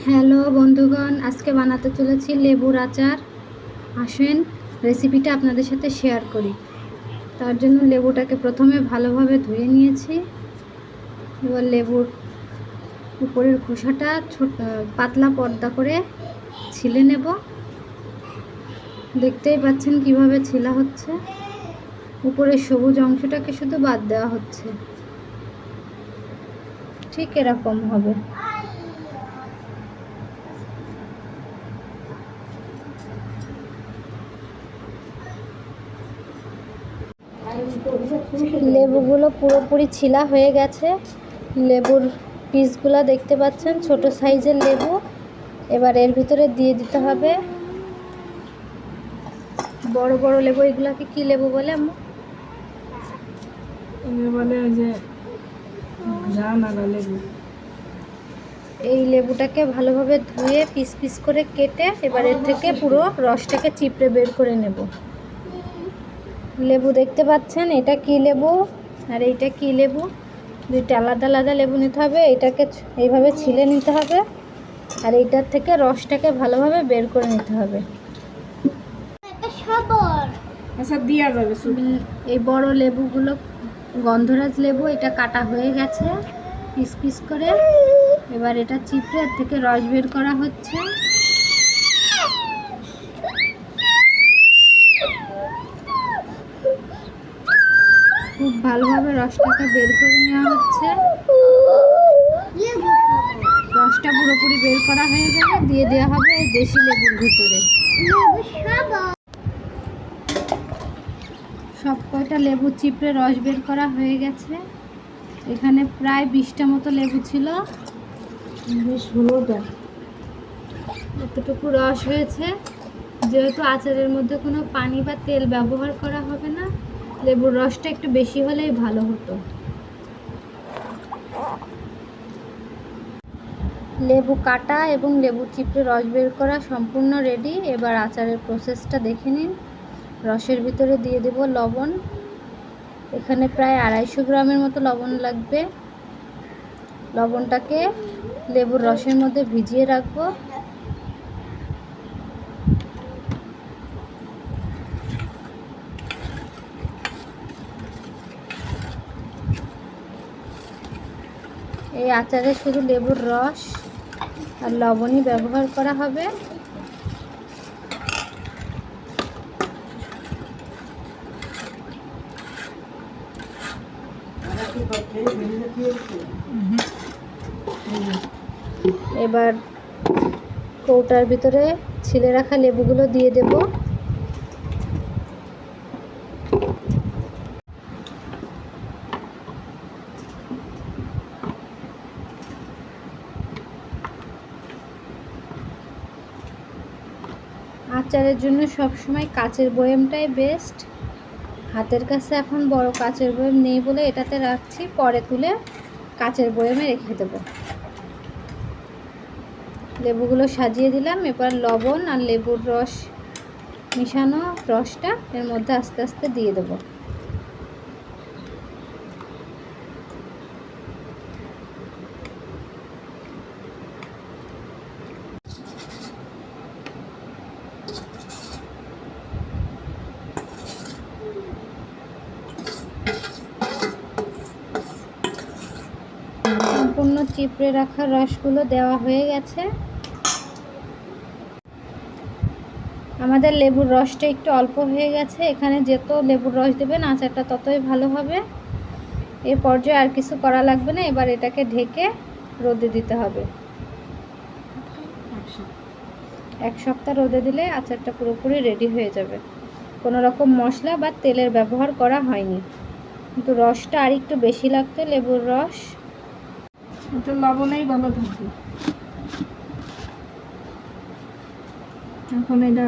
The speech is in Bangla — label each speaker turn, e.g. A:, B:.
A: হ্যালো বন্ধুগণ, আজকে বানাতে চলেছি লেবুর আচার। আসেন রেসিপিটা আপনাদের সাথে শেয়ার করি। তার জন্য লেবুটাকে প্রথমে ভালোভাবে ধুয়ে নিয়েছি। এবার লেবুর উপরের খোসাটা পাতলা পর্দা করে ছিলে নেব। দেখতেই পাচ্ছেন কিভাবে ছিলা হচ্ছে। উপরের সবুজ অংশটাকে শুধু বাদ দেওয়া হচ্ছে। ঠিক এরকম হবে। লেবুগুলো পুরোপুরি ছিলা হয়ে গেছে। লেবুর পিসগুলো দেখতে পাচ্ছেন, ছোট সাইজের লেবু। এবার এর ভিতরে দিয়ে দিতে হবে বড় বড় লেবু। এগুলাকে কি লেবু বলে?
B: বলে যে জানালা লেবু।
A: এই লেবুটাকে ভালোভাবে ধুয়ে পিস পিস করে কেটে এবার এর থেকে পুরো রসটাকে চিপড়ে বের করে নেব। লেবু দেখতে পাচ্ছেন, এটা কি লেবু আর এইটা কি লেবু, দুইটা আলাদা আলাদা লেবু নিতে হবে। এটাকে এইভাবে ছিলে নিতে হবে আর এইটার থেকে রসটাকে ভালোভাবে বের করে নিতে হবে।
B: আচ্ছা, দিয়া যাবে।
A: এই বড় লেবুগুলো গন্ধরাজ লেবু, এটা কাটা হয়ে গেছে পিস পিস করে। এবার এটা চিপড়ে এর থেকে রস বের করা হচ্ছে। খুব ভালোভাবে রসটাকে বের করে নেওয়া হচ্ছে। রসটা পুরোপুরি বের করা হয়ে গেলে দিয়ে দেওয়া হবে এই দেশি লেবুর ভিতরে। সব কয়টা লেবু চিপড়ে রস বের করা হয়ে গেছে। এখানে প্রায় 20টা মতো লেবু ছিল।
B: 16টা
A: এতটুকু রস হয়েছে। যেহেতু আচারের মধ্যে কোনো পানি বা তেল ব্যবহার করা হবে না, লেবুর রসটা একটু বেশি হলেই ভালো হতো। লেবু কাটা এবং লেবু চিপড়ে রস বের করা সম্পূর্ণ রেডি। এবার আচারের প্রসেসটা দেখে নিন। রসের ভিতরে দিয়ে দেব লবণ। এখানে প্রায় 250 গ্রামের মতো লবণ লাগবে। লবণটাকে লেবুর রসের মধ্যে ভিজিয়ে রাখবো। এই আচারে শুধু লেবুর রস আর লবণই ব্যবহার করা হবে। এবার কৌটার ভিতরে ছিলে রাখা লেবুগুলো দিয়ে দেব। আচারের জন্য সবসময় কাচের বয়ামটাই বেস্ট। হাতের কাছে এখন বড় কাচের বয়াম নেই বলে এটাতে রাখছি, পরে তুলে কাচের বয়ামে রেখে দেব। লেবুগুলো সাজিয়ে দিলাম। এবার লবণ আর লেবুর রস মিশানো রসটা এর মধ্যে আস্তে আস্তে দিয়ে দেব। সম্পূর্ণ চিপড়ে রাখা রসগুলো দেওয়া হয়ে গেছে। আমাদের লেবুর রসটা একটু অল্প হয়ে গেছে। এখানে যত লেবুর রস দেবেন আচারটা ততই ভালো হবে। এই পর্যায়ে আর কিছু করা লাগবে না। এবার এটাকে ঢেকে রোদে দিতে হবে। 1 সপ্তাহ রোদে দিলে আচারটা পুরোপুরি রেডি হয়ে যাবে। কোনো রকম মশলা বা তেলের ব্যবহার করা হয়নি, কিন্তু রসটা আর একটু বেশি লাগতো। লেবুর রস
B: এটা লবণেই ভালো থাকে। এখন এটা